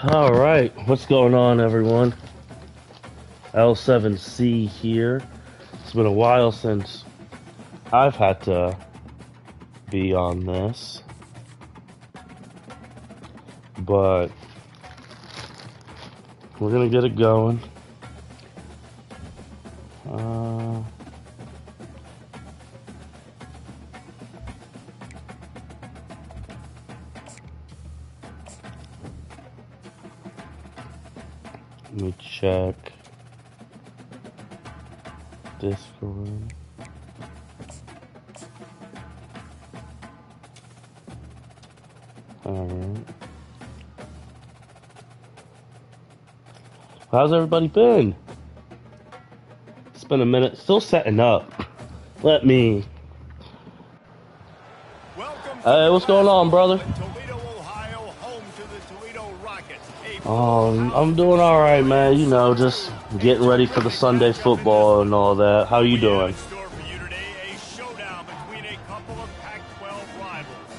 All right, what's going on, everyone? L7C here. It's been a while since I've had to be on this, but we're gonna get it going. Let me check Discord. Alright. How's everybody been? It's been a minute. Still setting up. Let me. Hey, what's going on, brother? Toledo, Ohio, home to the Toledo Rockets. I'm doing all right, man. You know, just getting ready for the Sunday football and all that. How you doing? In store for you today, a showdown between a couple of Pac-12 rivals.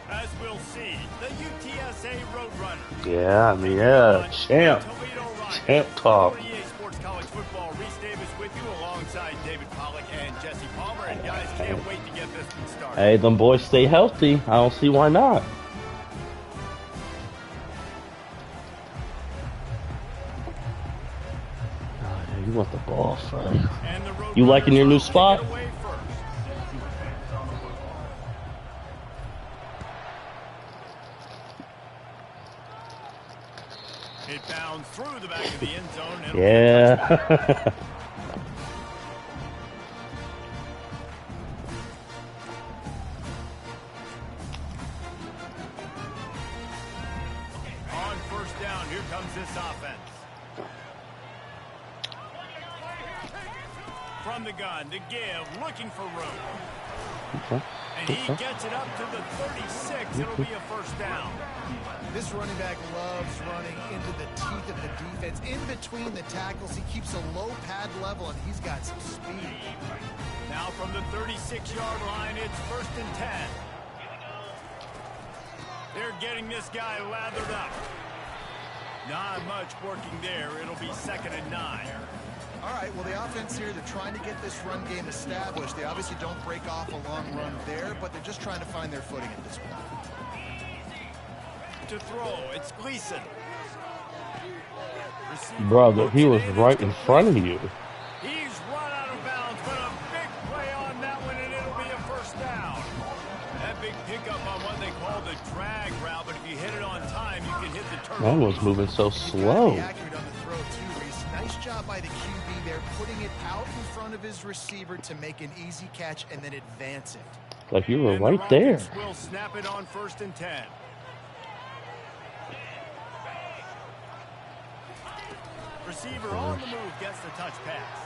As we'll see, the UTSA Roadrunners. Yeah, I mean, yeah, champ talk. EA Sports College Football. Reese Davis with you alongside David Pollack and Jesse Palmer. And guys, can't wait to get this one started. Hey, them boys stay healthy. I don't see why not. Oh, yeah, you want the ball first. You liking your new spot? It bounds through the back of the end zone. Yeah. On first down, here comes this offense. From the gun to give, looking for room. Okay. And he gets it up to the 36. It'll be a first down. This running back loves running into the teeth of the defense. In between the tackles, he keeps a low pad level, and he's got some speed. Now from the 36-yard line, it's first and 10. They're getting this guy lathered up. Not much working there. It'll be second and 9. All right, well, the offense here, they're trying to get this run game established. They obviously don't break off a long run there, but they're just trying to find their footing at this point. To throw, it's Gleason. Brother, he was right in front of you. He's run out of bounds, but a big play on that one, and it'll be a first down. That big pickup on what they call the drag route, but if you hit it on time, you can hit the turnover. That was moving so slow. Accurate on the throw too, Reese. Nice job by the QB there, putting it out in front of his receiver to make an easy catch and then advance it. Like you were right there. Will snap it on first and 10. Receiver on the move gets the touch pass.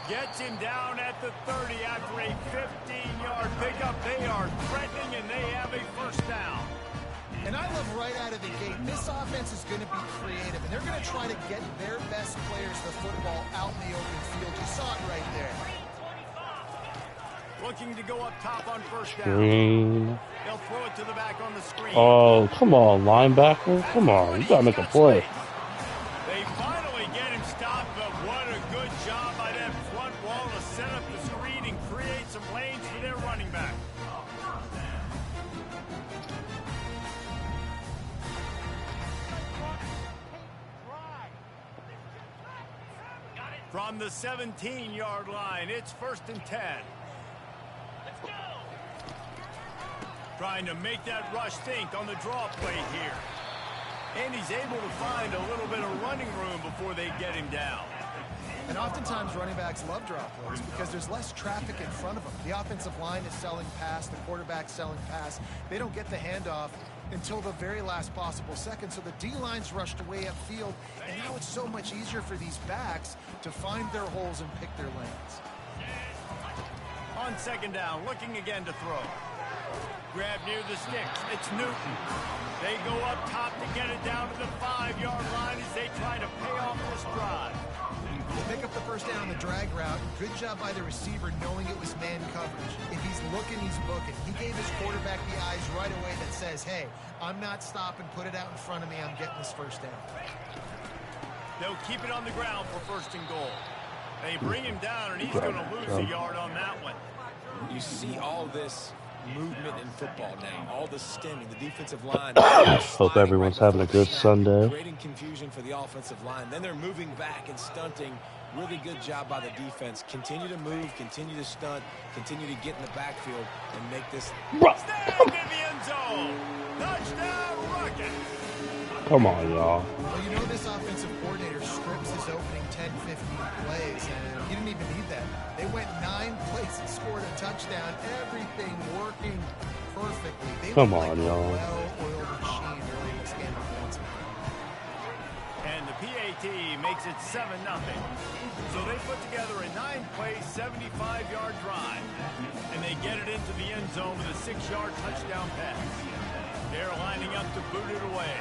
Gets him down at the 30 after a 15-yard pickup. They are threatening, and they have a first down. And I love right out of the gate, this offense is going to be creative, and they're going to try to get their best players the football out in the open field. You saw it right there. Looking to go up top on first down. Screen. They'll throw it to the back on the screen. Oh, come on, linebacker. Come on, you got to make a play. They finally get him stopped, but what a good job by that front wall to set up the screen and create some lanes for their running back. From the 17-yard line, it's first and 10. Trying to make that rush think on the draw play here. And he's able to find a little bit of running room before they get him down. And oftentimes running backs love draw plays because there's less traffic in front of them. The offensive line is selling pass, the quarterback's selling pass. They don't get the handoff until the very last possible second. So the D-line's rushed away upfield, and now it's so much easier for these backs to find their holes and pick their lanes. On second down, looking again to throw. Grab near the sticks. It's Newton. They go up top to get it down to the 5-yard line as they try to pay off this drive. They pick up the first down on the drag route. Good job by the receiver knowing it was man coverage. If he's looking, he's booking. He gave his quarterback the eyes right away that says, hey, I'm not stopping. Put it out in front of me. I'm getting this first down. They'll keep it on the ground for first and goal. They bring him down, and he's going to lose a yard on that one. You see all this movement in football now, all the stemming, the defensive line. Hope everyone's having a good Sunday. Creating confusion for the offensive line. Then they're moving back and stunting. Really good job by the defense. Continue to move, continue to stunt, continue to get in the backfield and make this. Stand in the end zone. Touchdown, Rocket. Come on, y'all. Well, you know this offensive coordinator strips his opening 10, 15 plays, and he didn't even need that. They went 9 plays and scored a touchdown. Everything working perfectly. They Come look on, like y'all. a well-oiled machine early in this game offensively. And the PAT makes it 7-0. So they put together a 9-play, 75-yard drive. And they get it into the end zone with a 6-yard touchdown pass. They're lining up to boot it away.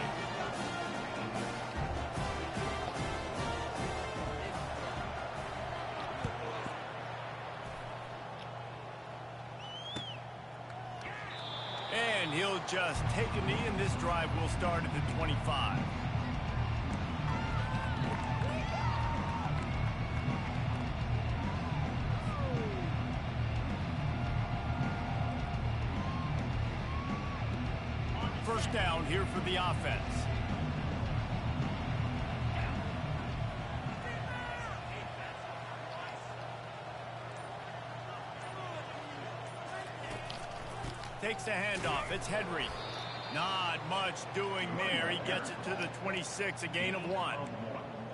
And he'll just take a knee, and this drive will start at the 25. First down here for the offense. Takes the handoff. It's Henry. Not much doing there. He gets it to the 26, a gain of 1.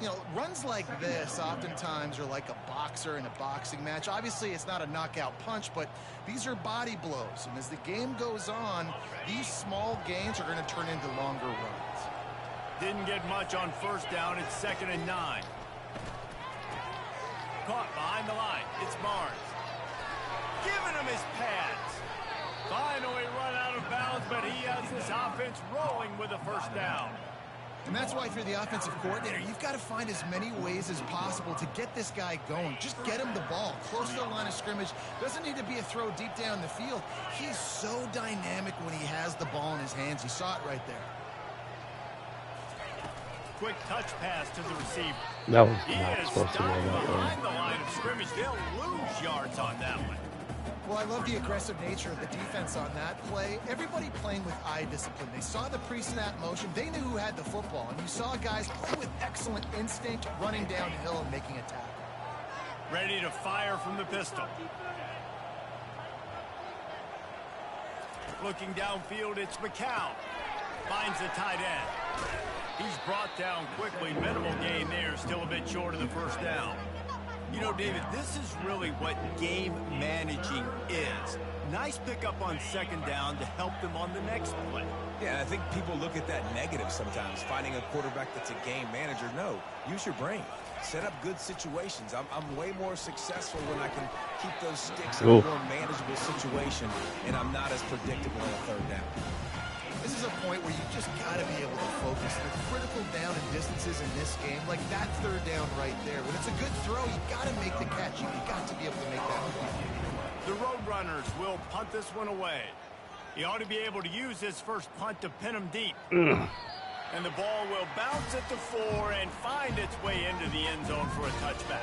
You know, runs like this oftentimes are like a boxer in a boxing match. Obviously, it's not a knockout punch, but these are body blows. And as the game goes on, these small gains are going to turn into longer runs. Didn't get much on first down. It's 2nd and 9. Caught behind the line. It's Barnes. Giving him his pads. Finally run out of bounds, but he has this offense rolling with a first down. And that's why, if you're the offensive coordinator, you've got to find as many ways as possible to get this guy going. Just get him the ball close to the line of scrimmage. Doesn't need to be a throw deep down the field. He's so dynamic when he has the ball in his hands. You saw it right there. Quick touch pass to the receiver. That was He not is supposed to stopped go that way. behind the line of scrimmage. They'll lose yards on that one. Well, I love the aggressive nature of the defense on that play. Everybody playing with eye discipline. They saw the pre-snap motion. They knew who had the football. And you saw guys play with excellent instinct, running downhill and making a tackle. Ready to fire from the pistol. Looking downfield, it's McCown. Finds the tight end. He's brought down quickly. Minimal gain there. Still a bit short of the first down. You know, David, this is really what game managing is. Nice pickup on second down to help them on the next play. Yeah, I think people look at that negative sometimes, finding a quarterback that's a game manager. No, use your brain. Set up good situations. I'm way more successful when I can keep those sticks in a more manageable situation, and I'm not as predictable on a third down. This is a point where you just got to be able to focus. The critical down and distances in this game, like that third down right there. When it's a good throw, you got to make the catch. You got to be able to make that play. The Roadrunners will punt this one away. He ought to be able to use his first punt to pin him deep. And the ball will bounce at the 4 and find its way into the end zone for a touchback.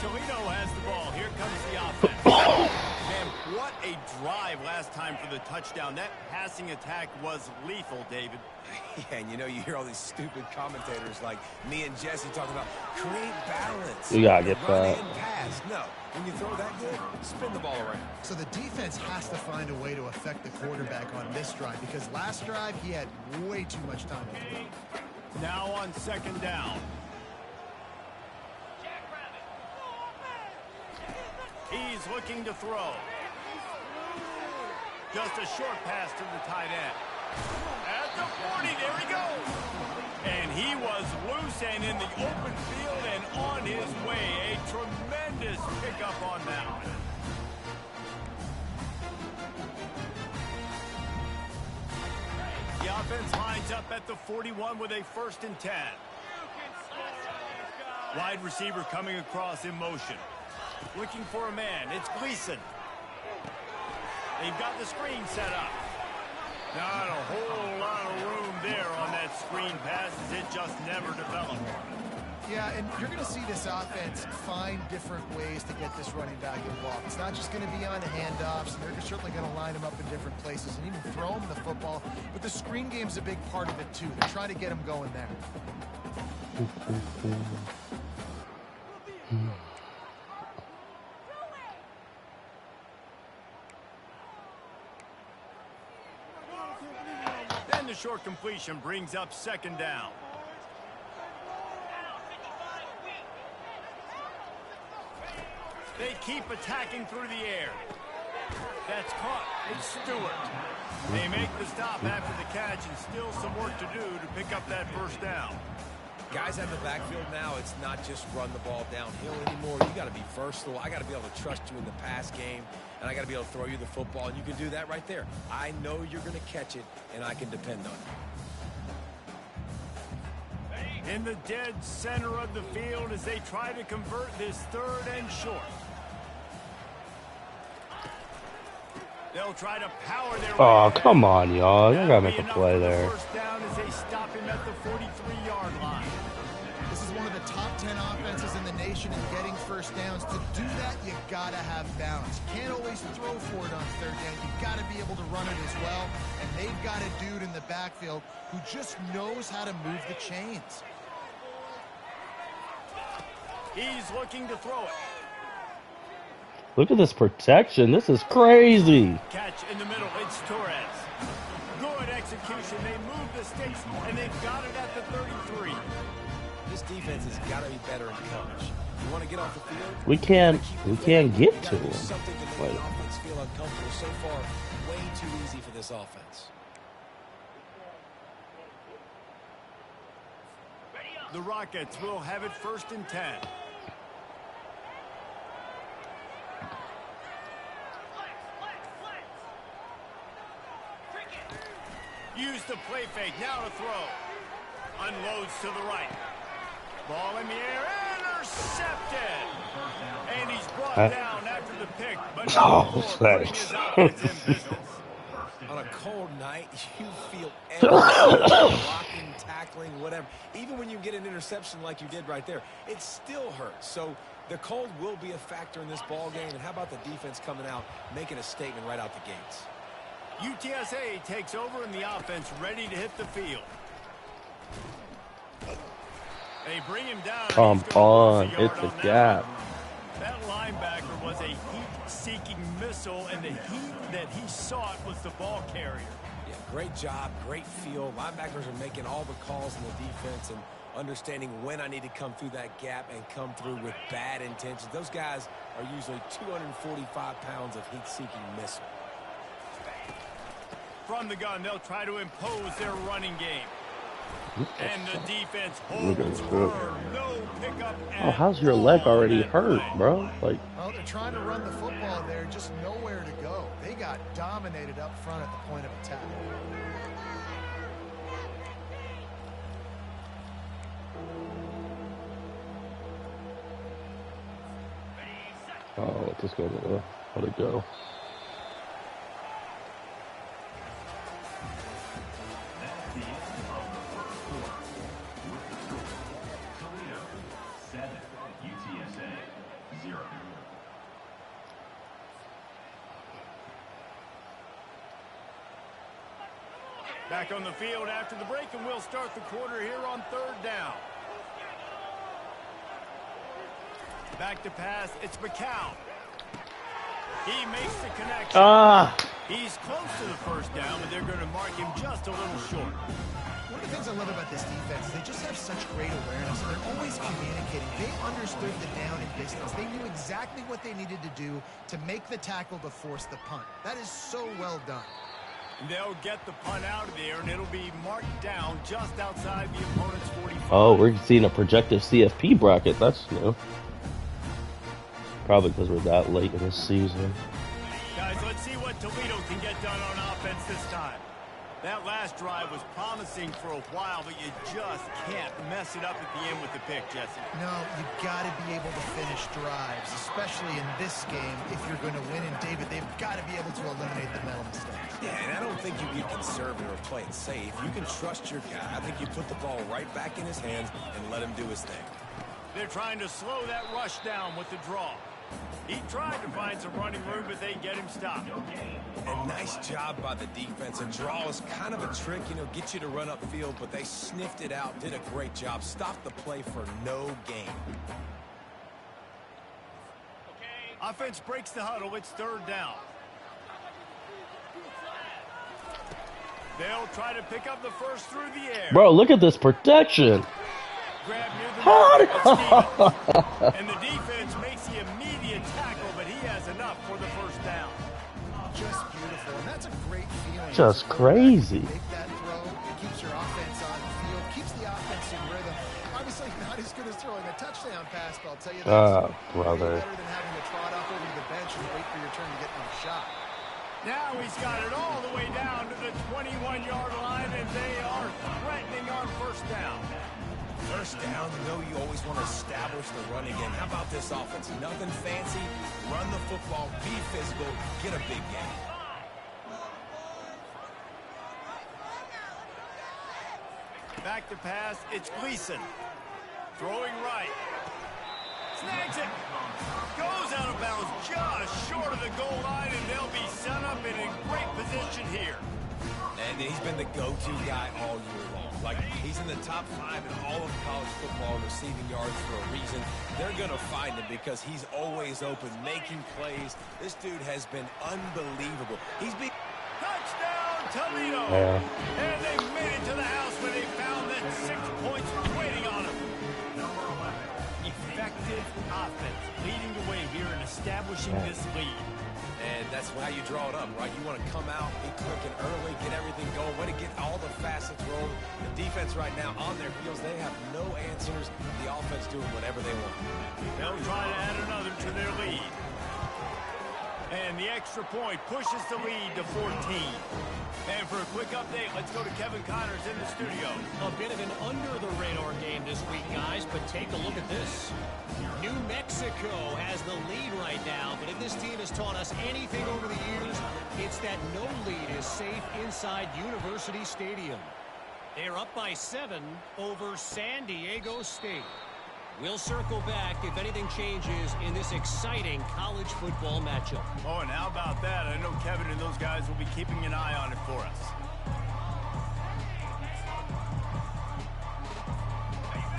Toledo has the ball. Here comes the offense. Man, what a drive last time for the touchdown. That passing attack was lethal, David. Yeah, and you know, you hear all these stupid commentators like me and Jesse talking about create balance. You gotta get run that. and pass. No, when you throw that good, spin the ball around. So the defense has to find a way to affect the quarterback on this drive, because last drive he had way too much time to throw. Now on second down. He's looking to throw. Just a short pass to the tight end. At the 40, there he goes. And he was loose and in the open field and on his way. A tremendous pickup on that one. offense lines up at the 41 with a 1st and 10. Wide receiver coming across in motion. Looking for a man. It's Gleason. They've got the screen set up. Not a whole lot of room there on that screen pass as it just never developed. Yeah, and you're going to see this offense find different ways to get this running back involved. It's not just going to be on handoffs, and they're certainly going to line him up in different places and even throw him the football. But the screen game's a big part of it, too. They're trying to get him going there. Then the short completion brings up 2nd down. They keep attacking through the air. That's caught. It's Stewart. They make the stop after the catch and still some work to do to pick up that 1st down. Guys out in the backfield now, it's not just run the ball downhill anymore. You got to be versatile. I got to be able to trust you in the pass game, and I got to be able to throw you the football, and you can do that right there. I know you're going to catch it, and I can depend on you. In the dead center of the field as they try to convert this 3rd and short. They'll try to power their Oh, way. come on, y'all. You gotta make a That'll be play enough for the there. 1st down as they stop him at the 43-yard line. This is one of the top 10 offenses in the nation in getting 1st downs. To do that, you got to have balance. You can't always throw for it on 3rd down. You got to be able to run it as well. And they've got a dude in the backfield who just knows how to move the chains. He's looking to throw it. Look at this protection. This is crazy. Catch in the middle. It's Torres. Good execution. They move the sticks, and they've got it at the 33. This defense has got to be better in coverage. You want to get off the field? We can't get to him. Something to make the offense feel uncomfortable. So far, way too easy for this offense. The Rockets will have it 1st and 10. Use the play fake. Now to throw. Unloads to the right. Ball in the air. Intercepted. And he's brought down after the pick. But thanks. On a cold night, you feel everything, blocking, tackling, whatever. Even when you get an interception like you did right there, it still hurts. So the cold will be a factor in this ball game. And how about the defense coming out, making a statement right out the gates? UTSA takes over in the offense, ready to hit the field. They bring him down. Come on, it's a gap. That linebacker was a heat-seeking missile, and the heat that he sought was the ball carrier. Yeah, great job, great feel. Linebackers are making all the calls in the defense and understanding when I need to come through that gap and come through with bad intentions. Those guys are usually 245 pounds of heat-seeking missile. From the gun, they'll try to impose their running game. And the defense holds firm. No pickup. Oh, how's your leg already hurt, bro? Like, well, they're trying to run the football there, just nowhere to go. They got dominated up front at the point of attack. oh, let this go to the, let it go. Back on the field after the break, and we'll start the quarter here on 3rd down. Back to pass. It's McCown. He makes the connection. He's close to the 1st down, but they're going to mark him just a little short. One of the things I love about this defense is they just have such great awareness. They're always communicating. They understood the down and distance. They knew exactly what they needed to do to make the tackle to force the punt. That is so well done. They'll get the punt out of there, and it'll be marked down just outside the opponent's 45. Oh, we're seeing a projected CFP bracket. That's new. Probably because we're that late in the season. Guys, let's see what Toledo can get done on offense this time. That last drive was promising for a while, but you just can't mess it up at the end with the pick, Jesse. No, you got to be able to finish drives, especially in this game. If you're going to win, and David, they've got to be able to eliminate the mental mistakes. Yeah, and I don't think you get conservative or play it safe. You can trust your guy. I think you put the ball right back in his hands and let him do his thing. They're trying to slow that rush down with the draw. He tried to find some running room, but they get him stopped. And nice job by the defense. A draw is kind of a trick, get you to run upfield, but they sniffed it out, did a great job, stopped the play for no gain. Offense breaks the huddle. It's third down. They'll try to pick up the first through the air. Bro, look at this protection. Grab near the middle, and the defense makes the immediate tackle, but he has enough for the first down. Just beautiful, and that's a great feeling. Just crazy. Make that throw, it keeps your offense on the field, keeps the offense in rhythm. Obviously not as good as throwing a touchdown pass, but I'll tell you that. Brother. Better than having to trot up over to the bench and wait for your turn to get in the shot. Now he's got it all the way down to the 21-yard line, and they are threatening on first down. First down, you always want to establish the run again. How about this offense? Nothing fancy. Run the football, be physical, get a big game. Back to pass, it's Gleason. Throwing right. Snags it. Goes out of bounds just short of the goal line, and they'll be set up in a great position here. And he's been the go-to guy all year long. Like, he's in the top 5 in all of college football receiving yards for a reason. They're going to find him because he's always open, making plays. This dude has been unbelievable. He's been... Touchdown, Toledo! Yeah. And they made it to the house where they found that 6 points were waiting on them. Effective offense leading the way here and establishing this lead. And that's how you draw it up, right? You want to come out, be quick and early, get everything going, way to get all the facets rolling. The defense right now on their heels, they have no answers. The offense doing whatever they want. They'll try to add another to their lead. And the extra point pushes the lead to 14. And for a quick update, let's go to Kevin Connors in the studio. A bit of an under-the-radar game this week, guys, but take a look at this. New Mexico has the lead right now, but if this team has taught us anything over the years, it's that no lead is safe inside University Stadium. They're up by 7 over San Diego State. We'll circle back if anything changes in this exciting college football matchup. Oh, and how about that? I know Kevin and those guys will be keeping an eye on it for us.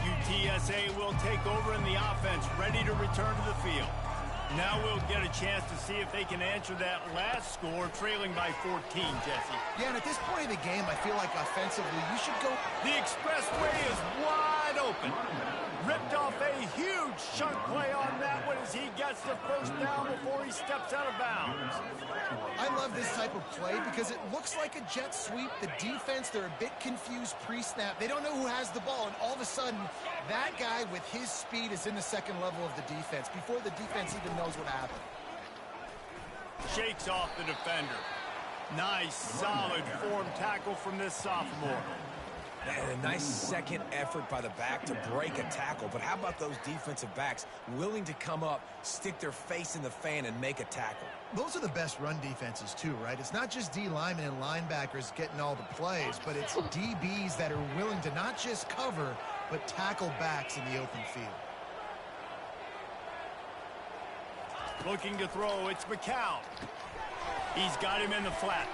UTSA will take over in the offense, ready to return to the field. Now we'll get a chance to see if they can answer that last score, trailing by 14, Jesse. Yeah, and at this point in the game, I feel like offensively, you should go... The expressway is wide open. Ripped off a huge chunk play on that one as he gets the first down before he steps out of bounds. I love this type of play because it looks like a jet sweep. The defense, they're a bit confused pre-snap. They don't know who has the ball, and all of a sudden, that guy with his speed is in the second level of the defense before the defense even knows what happened. Shakes off the defender. Nice, solid form tackle from this sophomore. And a nice second effort by the back to break a tackle. But how about those defensive backs willing to come up, stick their face in the fan, and make a tackle? Those are the best run defenses, too, right? It's not just D linemen and linebackers getting all the plays, but it's DBs that are willing to not just cover, but tackle backs in the open field. Looking to throw, it's McCown. He's got him in the flat.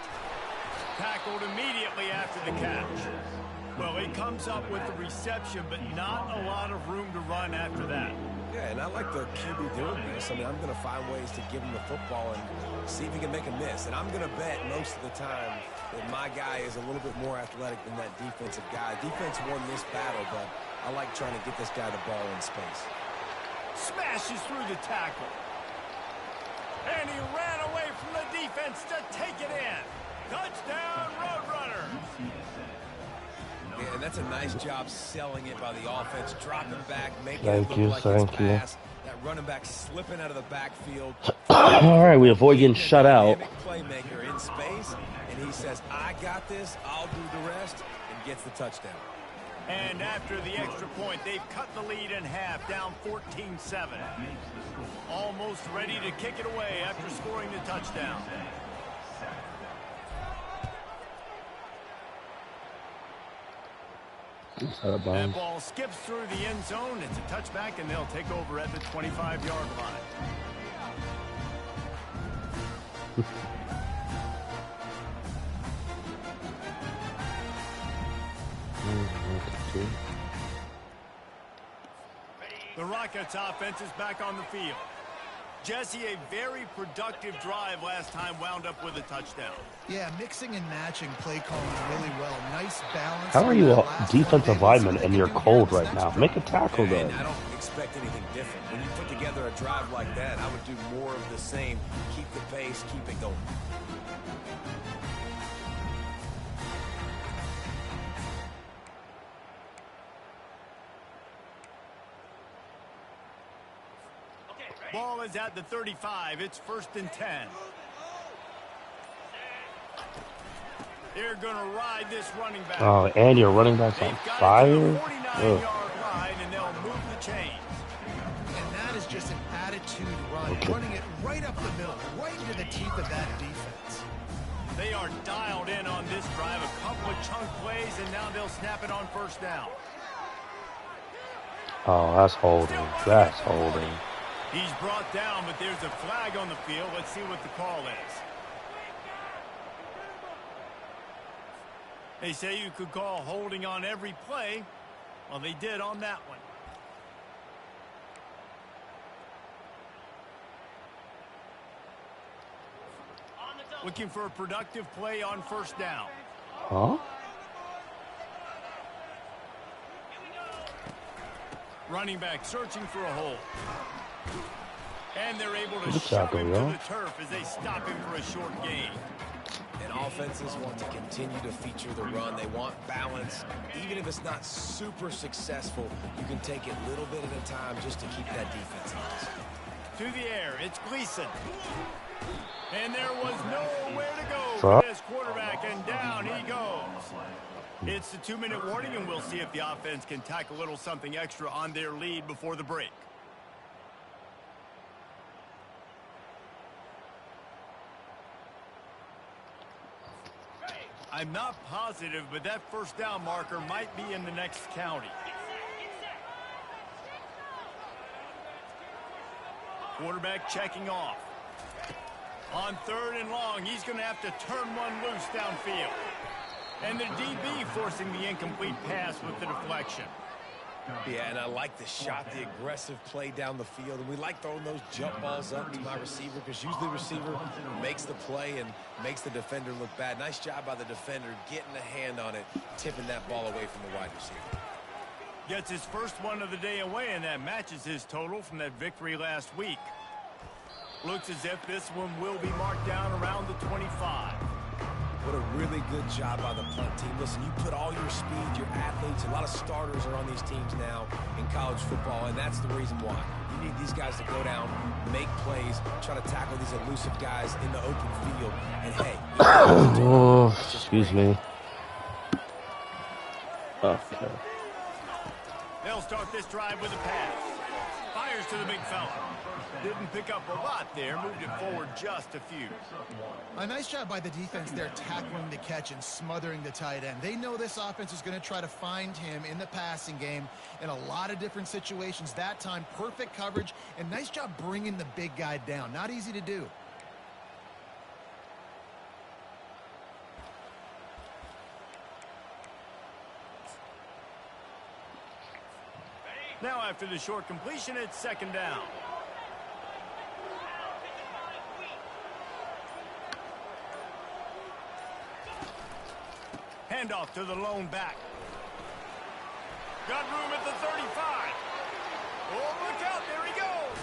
Tackled immediately after the catch. Well, he comes up with the reception, but not a lot of room to run after that. Yeah, and I like the QB doing this. I mean, I'm going to find ways to give him the football and see if he can make a miss. And I'm going to bet most of the time that my guy is a little bit more athletic than that defensive guy. Defense won this battle, but I like trying to get this guy the ball in space. Smashes through the tackle. And he ran away from the defense to take it in. Touchdown, Roadrunners. Yeah, and that's a nice job selling it by the offense, dropping back, making Thank it you, look like thank it's you. pass. That running back slipping out of the backfield. All right, we avoid getting shut out. Playmaker in space, and he says, I got this, I'll through the rest and gets the touchdown. And after the extra point, they've cut the lead in half, down 14-7. Almost ready to kick it away after scoring the touchdown. That ball skips through the end zone. It's a touchback, and they'll take over at the 25-yard line. The Rockets offense is back on the field. Jesse, a very productive drive last time wound up with a touchdown. Yeah, mixing and matching play calling really well. Nice balance. How are you a defensive lineman and you're cold right now? Make a tackle then. I don't expect anything different. When you put together a drive like that, I would do more of the same. Keep the pace, keep it going. Ball is at the 35. It's 1st and 10. They're going to ride this running back. Oh, and your running back's on fire? 49-yard line, and they'll move the chains. And that is just an attitude run. Okay. Running it right up the middle, right into the teeth of that defense. They are dialed in on this drive. A couple of chunk plays, and now they'll snap it on 1st down. Oh, that's holding. That's holding. He's brought down, but there's a flag on the field. Let's see what the call is. They say you could call holding on every play. Well, they did on that one. Looking for a productive play on 1st down. Huh? Running back searching for a hole. And they're able to Good shove tackle, him yo. to the turf as they stop him for a short gain. And offenses want to continue to feature the run. They want balance. Even if it's not super successful, you can take it a little bit at a time just to keep that defense honest. To the air, it's Gleason. And there was nowhere to go Fuck. for this quarterback, and down he goes. It's the 2-minute warning, and we'll see if the offense can tack a little something extra on their lead before the break. I'm not positive, but that 1st down marker might be in the next county. Quarterback checking off. On 3rd and long, he's going to have to turn one loose downfield. And the DB forcing the incomplete pass with the deflection. Yeah, and I like the shot, the aggressive play down the field. And we like throwing those jump balls up to my receiver because usually the receiver makes the play and makes the defender look bad. Nice job by the defender getting a hand on it, tipping that ball away from the wide receiver. Gets his first one of the day away, and that matches his total from that victory last week. Looks as if this one will be marked down around the 25. What a really good job by the punt team. Listen, you put all your speed, your athletes, a lot of starters are on these teams now in college football, and that's the reason why. You need these guys to go down, make plays, try to tackle these elusive guys in the open field. And hey, oh, excuse me. Okay. They'll start this drive with a pass. Fires to the big fella. Didn't pick up a lot there, moved it forward just a few. A nice job by the defense there, tackling the catch and smothering the tight end. They know this offense is going to try to find him in the passing game in a lot of different situations. That time, perfect coverage, and nice job bringing the big guy down. Not easy to do. Now after the short completion, it's 2nd down. Handoff to the lone back. Got room at the 35. Oh, look out, there he goes.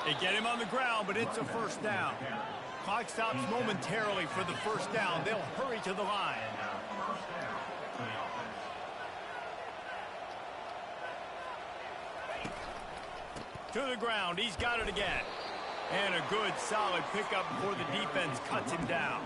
They get him on the ground, but it's a 1st down. Clock stops momentarily for the 1st down. They'll hurry to the line. To the ground, he's got it again. And a good, solid pickup before the defense cuts him down.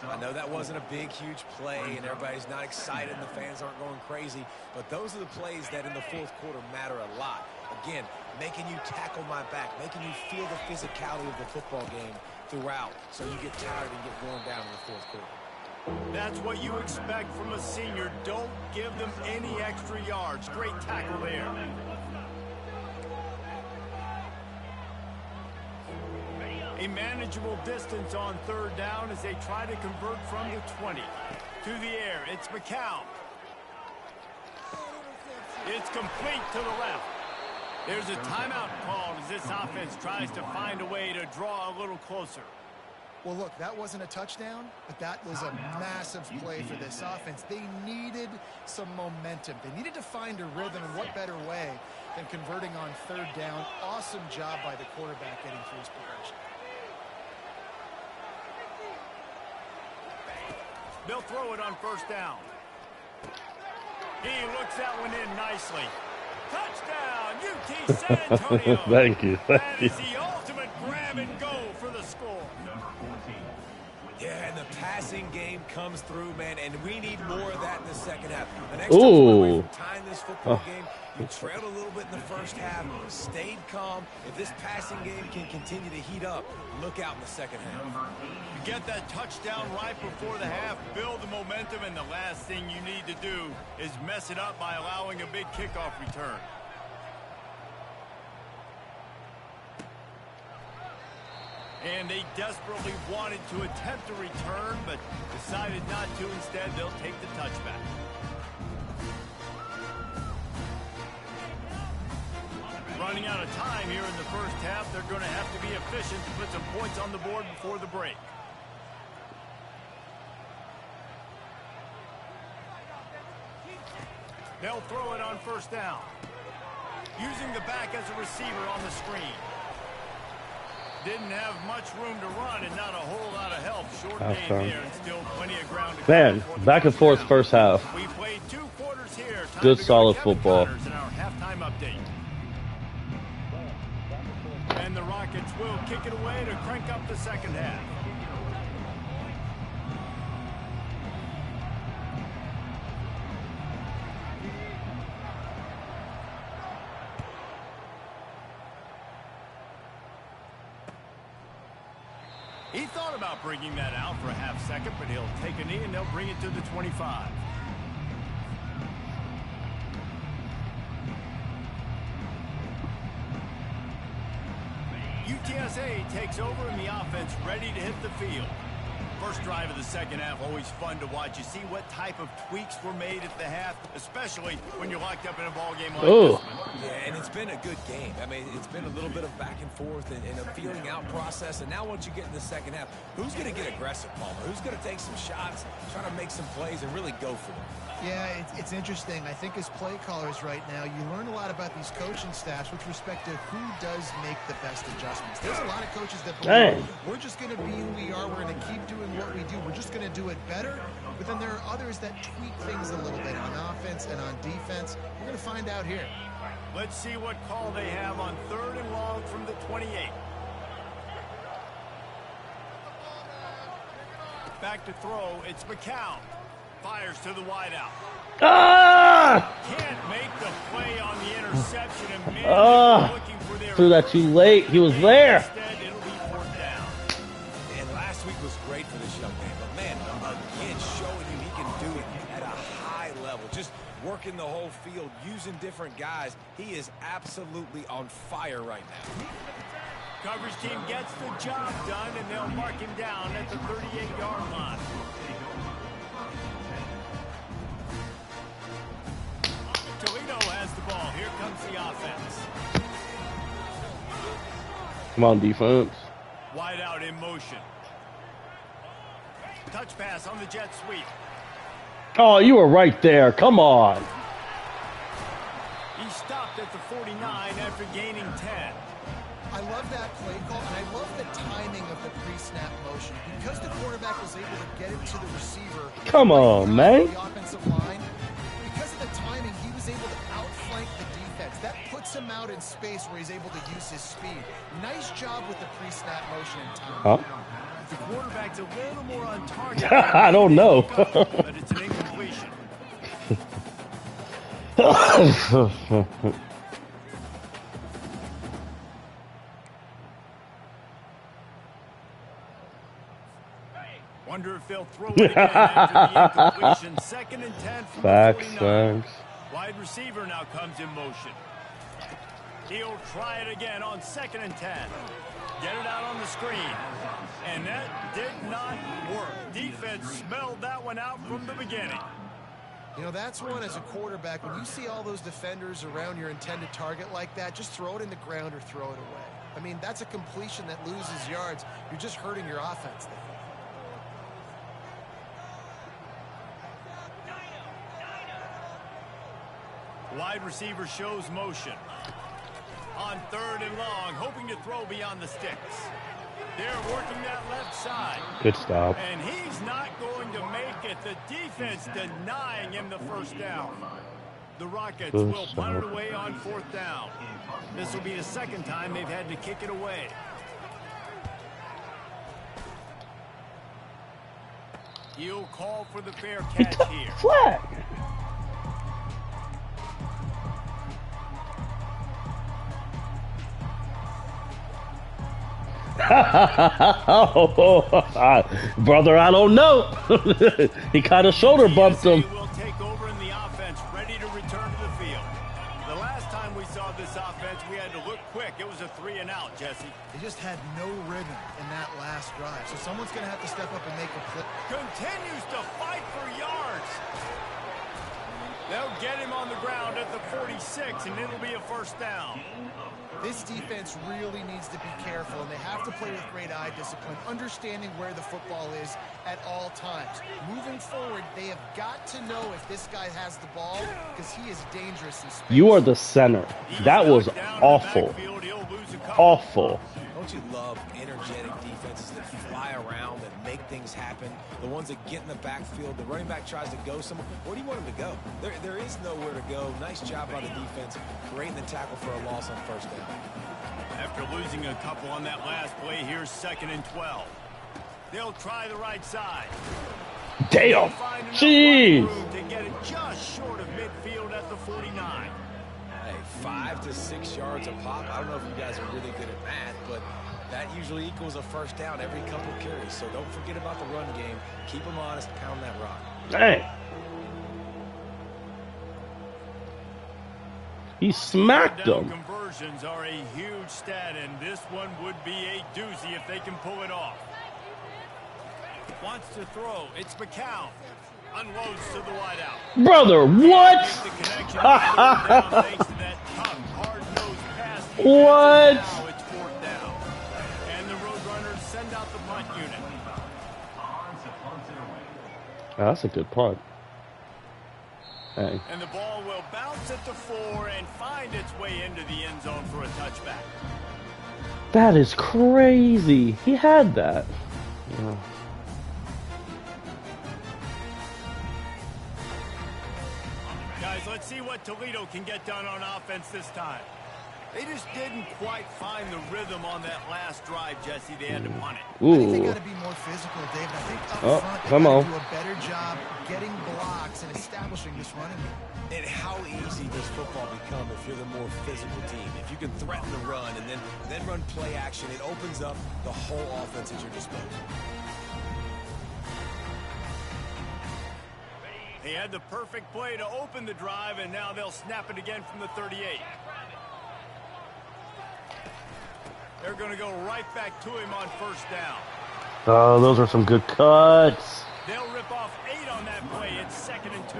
I know that wasn't a big, huge play, and everybody's not excited, and the fans aren't going crazy, but those are the plays that in the fourth quarter matter a lot. Again, making you tackle my back, making you feel the physicality of the football game throughout, so you get tired and get worn down in the fourth quarter. That's what you expect from a senior. Don't give them any extra yards. Great tackle there. A manageable distance on third down as they try to convert from the 20. To the air, it's McCown. It's complete to the left. There's a timeout called as this offense tries to find a way to draw a little closer. Well, look, that wasn't a touchdown, but that was a massive play for this offense. They needed some momentum. They needed to find a rhythm, and what better way than converting on third down. Awesome job by the quarterback getting through his progression. They'll throw it on first down. He looks that one in nicely. Touchdown, UT San Antonio. Thank you. That is the ultimate grab and go for the score. Yeah, and the passing game comes through, man, and we need more of that in the second half. An extra point from tying this football game. You trailed a little bit in the first half, stayed calm. If this passing game can continue to heat up, look out in the second half. You get that touchdown right before the half, build the momentum, and the last thing you need to do is mess it up by allowing a big kickoff return. And they desperately wanted to attempt a return, but decided not to. Instead, they'll take the touchback. Running out of time here in the first half. They're going to have to be efficient to put some points on the board before the break. They'll throw it on first down. Using the back as a receiver on the screen. Didn't have much room to run and not a whole lot of help. Short game there and still plenty of ground to cover. Man, back and forth first half. We played 2 quarters here. Time Good to solid go to Kevin football. Connors in our halftime update. And the Rockets will kick it away to crank up the second half. He thought about bringing that out for a half second, but he'll take a knee and they'll bring it to the 25. UTSA takes over and the offense ready to hit the field. First drive of the second half, always fun to watch. You see what type of tweaks were made at the half, especially when you're locked up in a ball game like this one. Yeah, and it's been a good game. I mean, it's been a little bit of back and forth and a feeling out process. And now once you get in the second half, who's going to get aggressive, Palmer? Who's going to take some shots, try to make some plays, and really go for them? Yeah, it's interesting. I think as play callers right now, you learn a lot about these coaching staffs with respect to who does make the best adjustments. There's a lot of coaches that believe we're just going to be who we are. We're going to keep doing what we do. We're just going to do it better. But then there are others that tweak things a little bit on offense and on defense. We're going to find out here. Let's see what call they have on 3rd and long from the 28. Back to throw. It's McCown. Fires to the wideout. Can't make the play on the interception. And looking for their threw that too late. He was there. Instead, it'll be 4th down. And last week was great for this young man. But, man, again, showing you he can do it at a high level. Just working the whole field, using different guys. He is absolutely on fire right now. Coverage team gets the job done, and they'll mark him down at the 38-yard line. Toledo has the ball. Here comes the offense. Come on, defense. Wide out in motion. Touch pass on the jet sweep. Oh, you were right there. Come on. He stopped at the 49 after gaining 10. I love that play call, and I love the timing of the pre-snap motion. Because the quarterback was able to get it to the receiver. Come on, man. The offensive line. Because of the timing, he was able to outflank the defense. That puts him out in space where he's able to use his speed. Nice job with the pre-snap motion and timing. The quarterback's a little more on target. I don't know. But it's an incompletion. Wonder if they'll throw it again after the incompletion. 2nd and 10 from the 49. Wide receiver now comes in motion. He'll try it again on 2nd and 10. Get it out on the screen. And that did not work. Defense smelled that one out from the beginning. You know, that's one as a quarterback. When you see all those defenders around your intended target like that, just throw it in the ground or throw it away. I mean, that's a completion that loses yards. You're just hurting your offense there. Wide receiver shows motion. On 3rd and long, hoping to throw beyond the sticks. They're working that left side. Good stop. And he's not going to make it. The defense denying him the first down. The Rockets will punt it away on 4th down. This will be the 2nd time they've had to kick it away. He'll call for the fair catch here. Flag. Brother, I don't know. He kind of shoulder bumped him. Will take over in the offense, ready to return to the field. The last time we saw this offense, we had to look quick. It was a 3 and out, Jesse. They just had no rhythm in that last drive. So someone's going to have to step up and make a play. Continues to fight for yards. They'll get him on the ground at the 46, and it'll be a 1st down. This defense really needs to be careful, and they have to play with great eye discipline, understanding where the football is at all times. Moving forward, they have got to know if this guy has the ball, because he is dangerous in space. You are the center. That was awful. Awful. Don't you love energetic defenses that fly around and make things happen? The ones that get in the backfield, the running back tries to go somewhere. Where do you want him to go? There is nowhere to go. Nice job by the defense. Great in the tackle for a loss on 1st down. After losing a couple on that last play, here's 2nd and 12. They'll try the right side. Damn. Jeez. To get it just short of midfield at the 49. Hey, 5 to 6 yards a pop. I don't know if you guys are really good at that, but that usually equals a 1st down every couple of carries. So don't forget about the run game. Keep them honest. Pound that rock. Dang. He smacked him. Conversions are a huge stat, and this one would be a doozy if they can pull it off. Wants to throw. It's McCown. Unloads to the wideout. Brother, what? What? Now it's 4th down. And the Roadrunners send out the punt unit. Oh, that's a good punt. Hey. And the ball will bounce at the 4 and find its way into the end zone for a touchback. That is crazy. He had that. Yeah. Guys, let's see what Toledo can get done on offense this time. They just didn't quite find the rhythm on that last drive, Jesse. They had to punt it. I think they got to be more physical, David. I think up front they got to do a better job getting blocks and establishing this running game. And how easy does football become if you're the more physical team? If you can threaten the run and then run play action, it opens up the whole offense at your disposal. They had the perfect play to open the drive, and now they'll snap it again from the 38. They're going to go right back to him on 1st down. Oh, those are some good cuts. They'll rip off 8 on that play. It's 2nd and 2.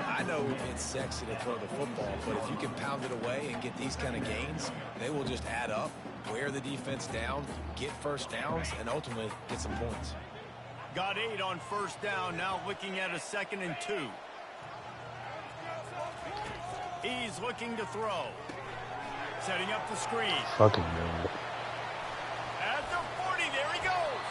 I know it's sexy to throw the football, but if you can pound it away and get these kind of gains, they will just add up, wear the defense down, get 1st downs, and ultimately get some points. Got 8 on 1st down, now looking at a 2nd and 2. He's looking to throw. Setting up the screen. Fucking man. At the 40, there he goes.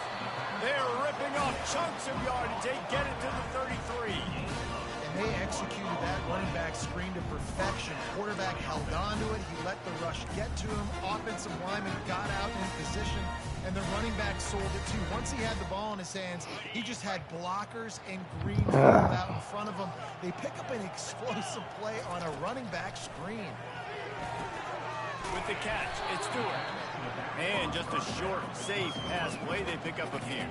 They're ripping off chunks of yardage. They get it to the 33. And they executed that running back screen to perfection. Quarterback held on to it. He let the rush get to him. Offensive lineman got out in position. And the running back sold it too. Once he had the ball in his hands, he just had blockers and green field out in front of him. They pick up an explosive play on a running back screen. With the catch, it's Stewart. And just a short, safe pass play. They pick up a few.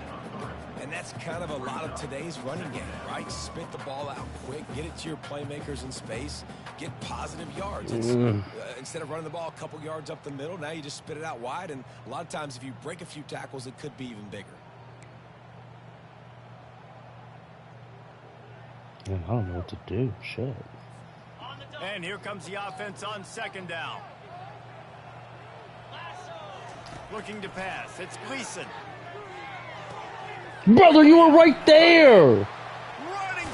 And that's kind of a lot of today's running game, right? Spit the ball out quick, get it to your playmakers in space, get positive yards. Instead of running the ball a couple yards up the middle, now you just spit it out wide. And a lot of times if you break a few tackles, it could be even bigger. Man, I don't know what to do. Shit. And here comes the offense on second down. Looking to pass. It's Gleason. Brother, you were right there. Running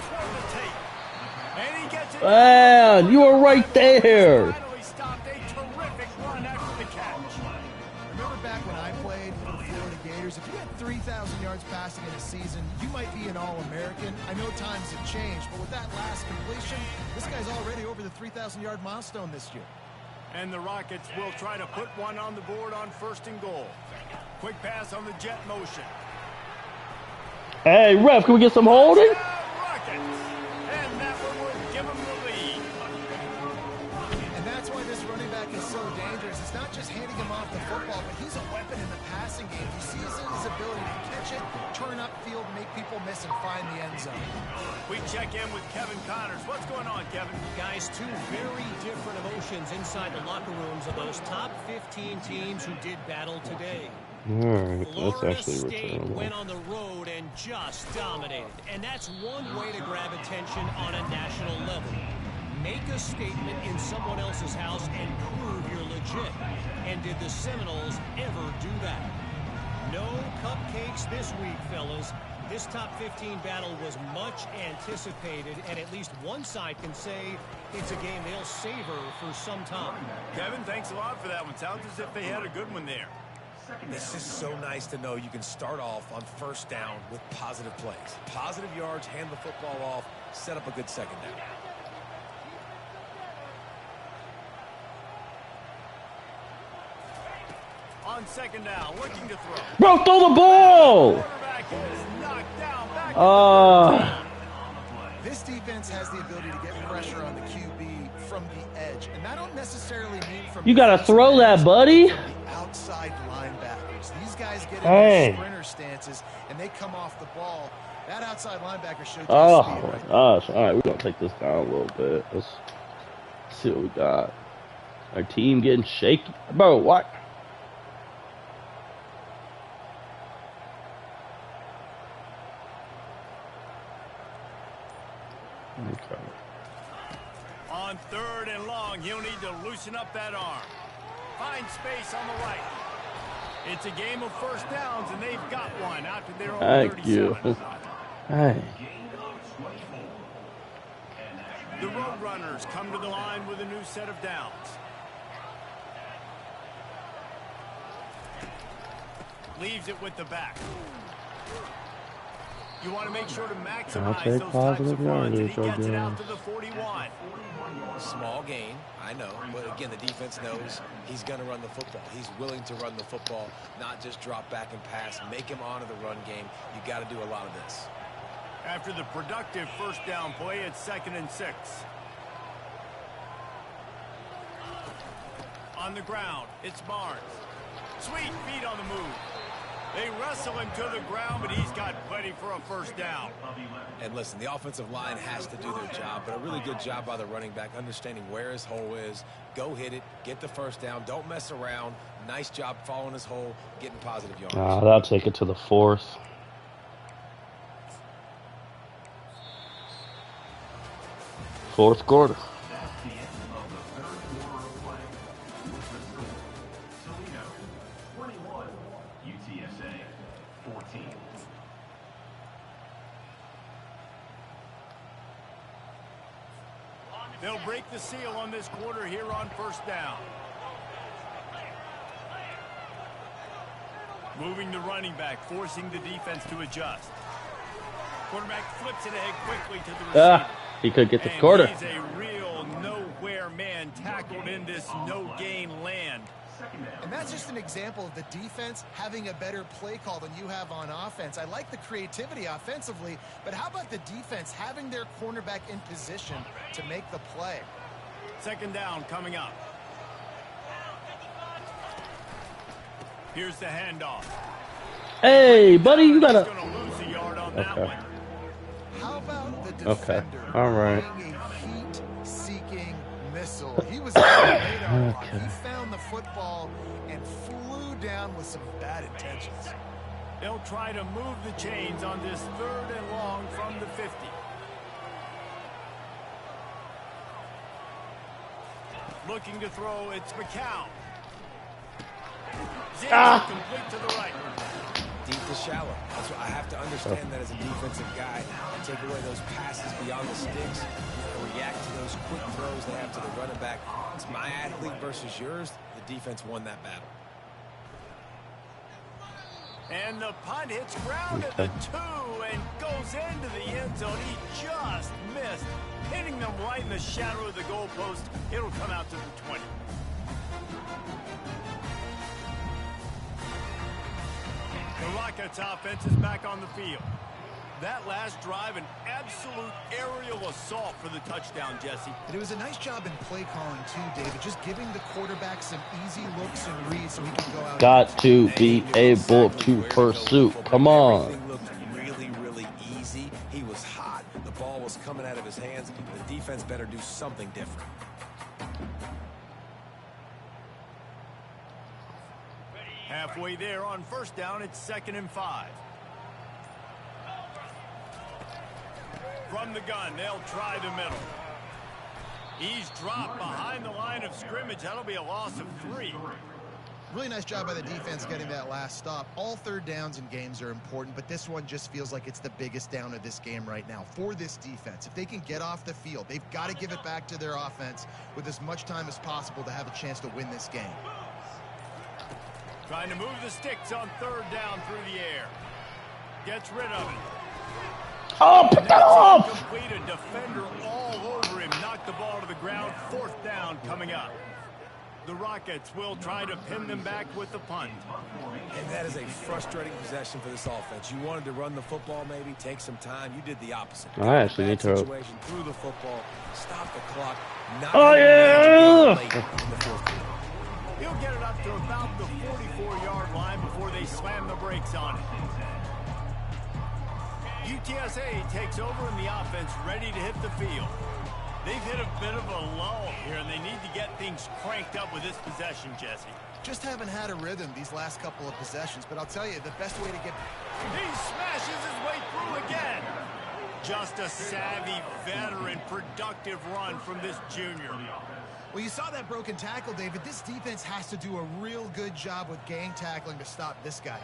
toward the tape. And he gets it. Man, you were right there. Finally stopped a terrific run after the catch. Remember back when I played for the Florida Gators, if you had 3,000 yards passing in a season, you might be an All-American. I know times have changed, but with that last completion, this guy's already over the 3,000-yard milestone this year. And the Rockets will try to put one on the board on 1st and goal. Quick pass on the jet motion. Hey, ref, can we get some holding? Rockets. And that one will give them the lead. And that's why this running back is so dangerous. It's not just handing him off the football, but he's a weapon in the passing game. He sees his ability to catch it, turn upfield, make people miss, and find the end zone. We check in with Kevin Connors. What's going on, Kevin? Guys, two very different emotions inside the locker rooms of those top 15 teams who did battle today. Alright, that's Florida actually State returnable. went on the road and just dominated. And that's one way to grab attention on a national level. Make a statement in someone else's house and prove you're legit. And did the Seminoles ever do that? No cupcakes this week, fellas. This top 15 battle was much anticipated, and at least one side can say it's a game they'll savor for some time. Kevin, thanks a lot for that one. Sounds as if they had a good one there. It's just so nice to know you can start off on 1st down with positive plays. Positive yards, hand the football off, set up a good 2nd down. On 2nd down, looking to throw. Bro, throw the ball! Quarterback is knocked down. Back This defense has the ability to get pressure on the QB from the edge, and I don't necessarily mean from You gotta throw that, buddy. the outside linebackers. These guys get Hey. into sprinter stances, and they come off the ball. That outside linebacker showed you Oh speed my right gosh. Alright, we're gonna take this down a little bit. Let's see what we got. Our team getting shaky. Bro, what? Okay. on 3rd and long, he'll need to loosen up that arm. Find space on the right. It's a game of 1st downs, and they've got one after their own Thank 37. you. Hey. The Roadrunners come to the line with a new set of downs. Leaves it with the back. You want to make sure to maximize take those types positive of runs, and he yardage, I gets it out guess. to the 41. Small gain, I know, but again, the defense knows he's going to run the football. He's willing to run the football, not just drop back and pass, make him honor the run game. You got to do a lot of this. After the productive 1st down play, it's 2nd and 6. On the ground, it's Barnes. Sweet feet on the move. They wrestle him to the ground, but he's got plenty for a 1st down. And listen, the offensive line has to do their job, but a really good job by the running back, understanding where his hole is. Go hit it, get the 1st down, don't mess around. Nice job following his hole, getting positive yards. That'll take it to the 4th. Fourth quarter. They'll break the seal on this quarter here on 1st down. Moving the running back, forcing the defense to adjust. Quarterback flips it ahead quickly to the receiver. He could get the And quarter. he's a real nowhere man, tackled in this no-gain land. And that's just an example of the defense having a better play call than you have on offense. I like the creativity offensively, but how about the defense having their cornerback in position to make the play? Second down coming up. Here's the handoff. Hey, buddy, you gotta. He's gonna lose a yard on that Okay. one. How about the Okay. defender All right. being a heat-seeking missile? He was on the radar block. He found the football and flew down with some bad intentions. They'll try to move the chains on this 3rd and long from the 50. Looking to throw, it's McCown. Complete to the right. Deep to shallow. That's what I have to understand that as a defensive guy. Take away those passes beyond the sticks. React to those quick throws they have to the running back. It's my athlete versus yours. The defense won that battle. And the punt hits ground at the 2 and goes into the end zone. He just missed, hitting them right in the shadow of the goalpost. It'll come out to the 20. The Rockets offense is back on the field. That last drive, an absolute aerial assault for the touchdown, Jesse. And it was a nice job in play calling too, David, just giving the quarterback some easy looks and reads so he can go out. Got to be able to pursue. Come on. Everything looked really, really easy. He was hot. The ball was coming out of his hands. The defense better do something different. Halfway there on first down, it's 2nd and 5. From the gun, they'll try the middle. He's dropped behind the line of scrimmage. That'll be a loss of 3. Really nice job by the defense getting that last stop. All 3rd downs in games are important, but this one just feels like it's the biggest down of this game right now for this defense. If they can get off the field, they've got to give it back to their offense with as much time as possible to have a chance to win this game. Trying to move the sticks on 3rd down through the air. Gets rid of it. Oh, pick that off! Complete, a defender all over him. Knocked the ball to the ground. 4th down coming up. The Rockets will try to pin them back with the punt. And that is a frustrating possession for this offense. You wanted to run the football, maybe take some time. You did the opposite. I actually need to. Situation through the football, stop the clock. Not Oh yeah! late in the 4th quarter. He'll get it up to about the 44-yard line before they slam the brakes on it. UTSA takes over in the offense, ready to hit the field. They've hit a bit of a lull here, and they need to get things cranked up with this possession, Jesse. Just haven't had a rhythm these last couple of possessions, but I'll tell you, the best way to get... He smashes his way through again. Just a savvy, veteran, productive run from this junior. Well, you saw that broken tackle, David. This defense has to do a real good job with gang tackling to stop this guy.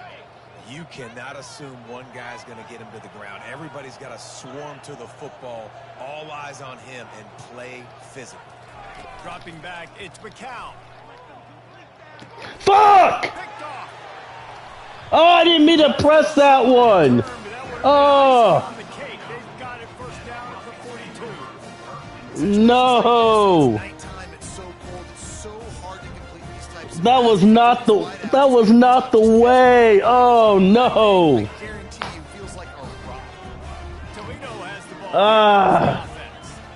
You cannot assume one guy's going to get him to the ground. Everybody's got to swarm to the football, all eyes on him, and play physical. Dropping back, it's McCown. Fuck! Picked off. Oh, I didn't mean to press that one. Oh. On the cake. They've got it 1st down at the 42. No. Nighttime, it's so cold, it's so hard to complete these types of That was not the way. Oh no. I guarantee you, feels like a rock. Toledo has the ball. Ah.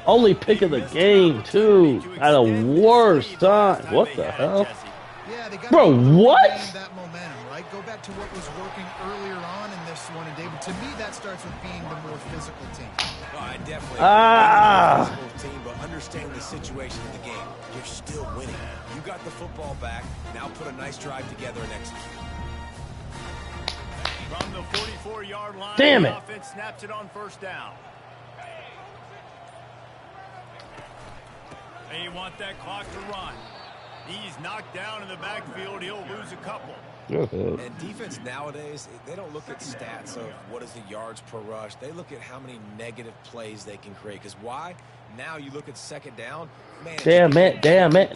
Only pick of the game too. At a worst time. What the hell? Yeah, they got Bro, what? that momentum, right? Go back to what was working earlier on in this one, and David, to me, that starts with being the more physical team. Well, I definitely physical team, but understand the situation in the game. You're still winning. You got the football back. Now put a nice drive together and execute. From the 44-yard line, Damn it. the offense snaps it on 1st down. They want that clock to run. He's knocked down in the backfield. He'll lose a couple. And defense nowadays, they don't look at stats of what is the yards per rush. They look at how many negative plays they can create. Because why? Now you look at 2nd down. Man, Damn it.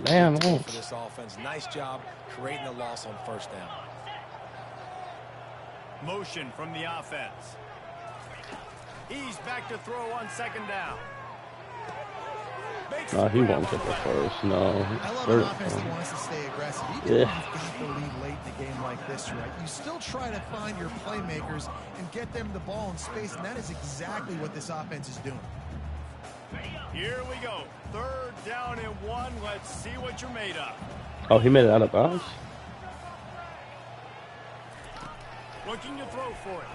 for this offense. Nice job creating a loss on 1st down. Motion from the offense. He's back to throw on 2nd down. He won't get the first. No. I love an offense that wants to stay aggressive. Even when you've got the lead late in a game like this, right? You still try to find your playmakers and get them the ball in space, and that is exactly what this offense is doing. Here we go. 3rd down and 1. Let's see what you're made of. Oh, he made it out of bounds? Looking to throw for it.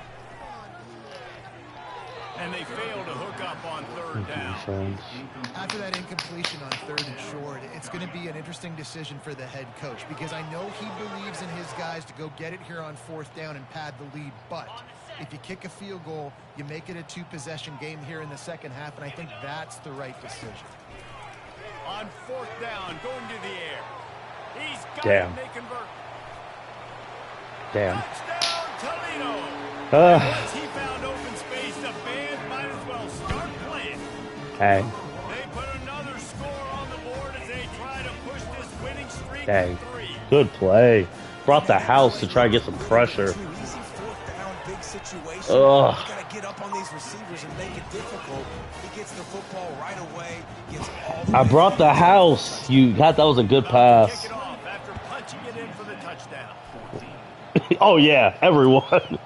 And they fail to hook up on 3rd down. After that incompletion on 3rd and short, it's going to be an interesting decision for the head coach because I know he believes in his guys to go get it here on 4th down and pad the lead. But if you kick a field goal, you make it a 2-possession game here in the second half, and I think that's the right decision. On 4th down, going to the air. He's got Damn. it, they convert. Damn. Touchdown, Toledo. Once he found open space, the band might as well start playing. Hey. They put another score on the board as they try to push this winning streak Hey. to 3. Good play. Brought the house to try to get some pressure. Situation. Ugh. You gotta get up on these receivers and make it difficult. He gets the football right away. Gets all the I brought the house. You got that was a good pass. Kick it off after punching it in for the touchdown. Oh yeah, everyone.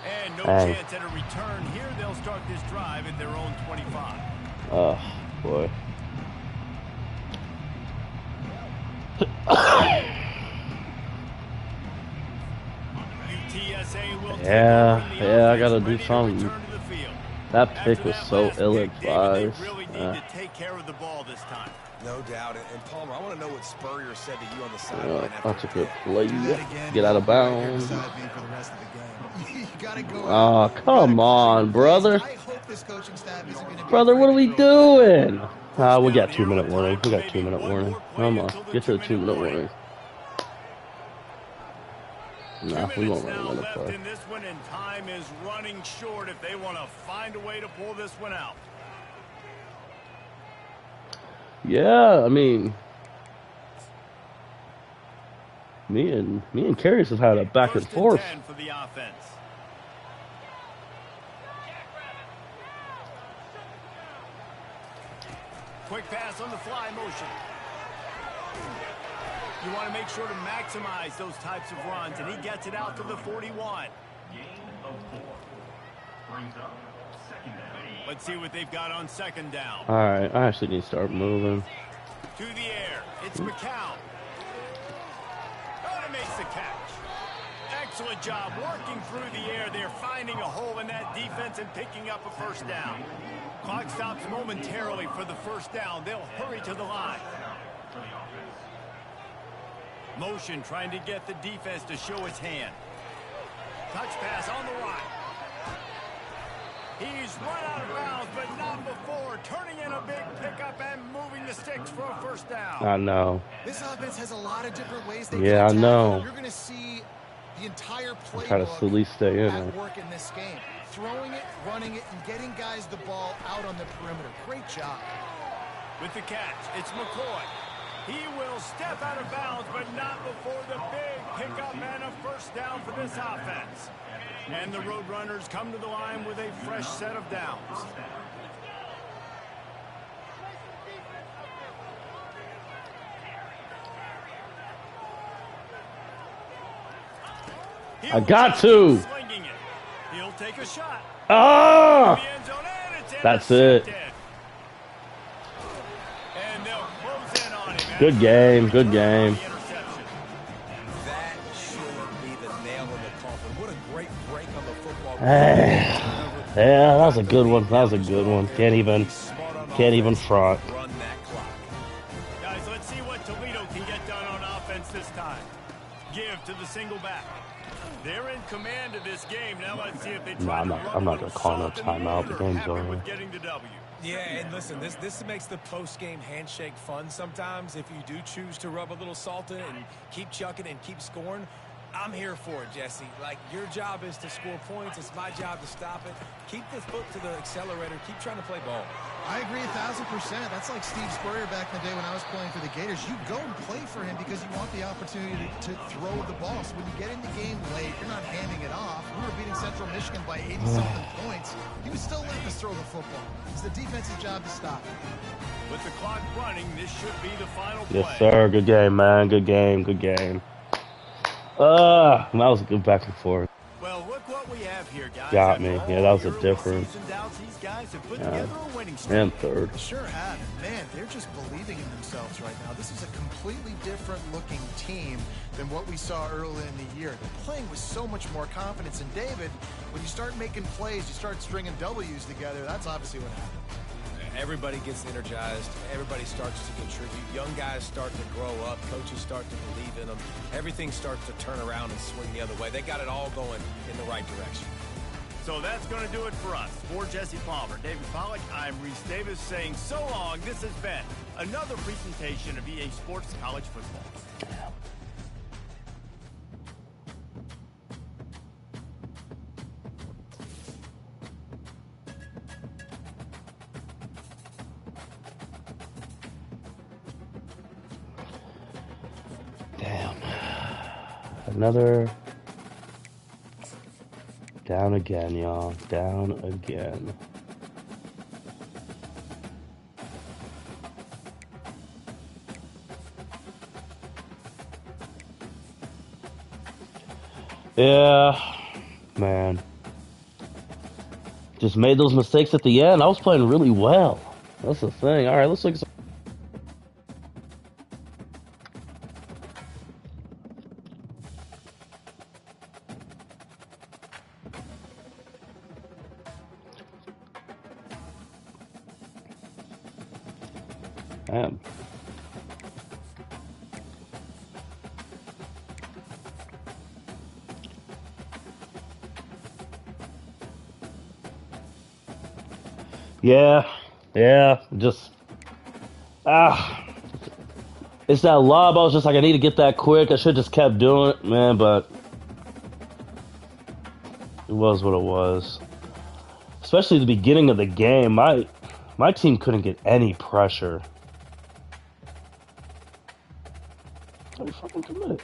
And no chance at a return here. They'll start this drive at their own 25. Oh boy. Yeah, I gotta do something. That pick was so ill-advised. Really need to take care of the ball this time. No doubt. And Palmer, I want to know what Spurrier said to you on the sideline. That's a good play. Get out of bounds. Oh, come on, brother. Brother, what are we doing? We got 2-minute warning. We got 2-minute warning. Come on, get to the 2-minute warning. Nah, we won't run another play. In this one, and time is running short if they want to find a way to pull this one out. Yeah, I mean, me and Carius have had a back and forth. For the offense. Quick pass on the fly motion. You want to make sure to maximize those types of runs, and he gets it out to the 41. Let's see what they've got on 2nd down. All right, I actually need to start moving. To the air, it's McCown. And makes the catch. Excellent job working through the air. They're finding a hole in that defense and picking up a 1st down. Clock stops momentarily for the 1st down. They'll hurry to the line. Motion trying to get the defense to show its hand. Touch pass on the right. He's run out of bounds, but not before. Turning in a big pickup and moving the sticks for a 1st down. I know. This offense has a lot of different ways they Yeah, I know. You're going to see the entire playbook Try to at least stay in at it. work in this game. Throwing it, running it, and getting guys the ball out on the perimeter. Great job. With the catch, it's McCoy. He will step out of bounds, but not before the big pickup and a 1st down for this offense. And the Roadrunners come to the line with a fresh set of downs. I got to. He'll take a shot. Ah! That's it. Good game. Good game. That should be the nail in the coffin. What a great break on the football. Yeah, that was a good one. That was a good one. Can't even front. Run that clock. Guys, let's see what Toledo can get done on offense this time. Give to the single back. They're in command of this game. Now let's see if they try I'm not gonna call no timeout. The game's over. Getting the W. Yeah, and listen, this makes the post-game handshake fun sometimes if you do choose to rub a little salt in and keep chucking and keep scoring. I'm here for it, Jesse. Like, your job is to score points. It's my job to stop it. Keep the foot to the accelerator. Keep trying to play ball. I agree 1,000%. That's like Steve Spurrier back in the day when I was playing for the Gators. You go and play for him because you want the opportunity to throw the ball. So when you get in the game late, you're not handing it off. We were beating Central Michigan by 80-something points. He was still letting us throw the football. It's the defense's job to stop it. With the clock running, this should be the final play. Yes, sir. Good game, man. Good game. Good game. That was a good back and forth. Well, look what we have here, guys. Got me. Yeah, that was a difference. These guys have put together a winning streak. And third. Sure have. And man, they're just believing in themselves right now. This is a completely different looking team than what we saw early in the year. They're playing with so much more confidence. And David, when you start making plays, you start stringing W's together, that's obviously what happens. Everybody gets energized. Everybody starts to contribute. Young guys start to grow up. Coaches start to believe in them. Everything starts to turn around and swing the other way. They got it all going in the right direction. So that's going to do it for us. For Jesse Palmer, David Pollack, I'm Reese Davis saying so long. This has been another presentation of EA Sports College Football. Damn. Another down again, y'all. Down again. Yeah, man. Just made those mistakes at the end. I was playing really well. That's the thing. All right, let's look at some. Damn. Yeah, just it's that lob. I was just like, I need to get that quick. I should have just kept doing it, man, but it was what it was. Especially the beginning of the game, my team couldn't get any pressure. How you fucking commit?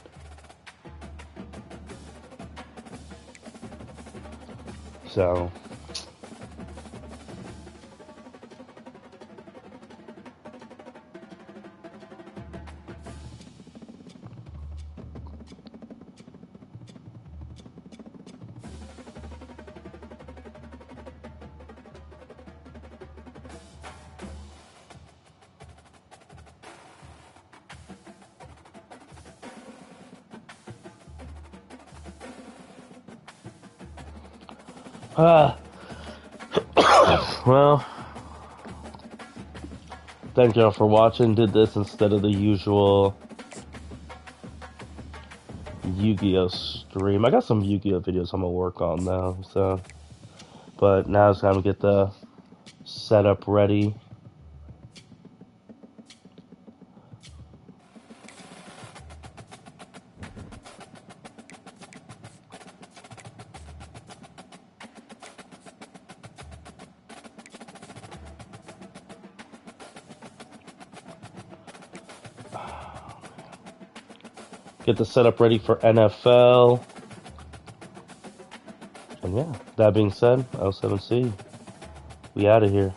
So well, thank y'all for watching. Did this instead of the usual Yu-Gi-Oh stream. I got some Yu-Gi-Oh videos I'm gonna work on now, so. But now it's time to get the setup ready. Get the setup ready for NFL. And yeah, that being said, L7C, we out of here.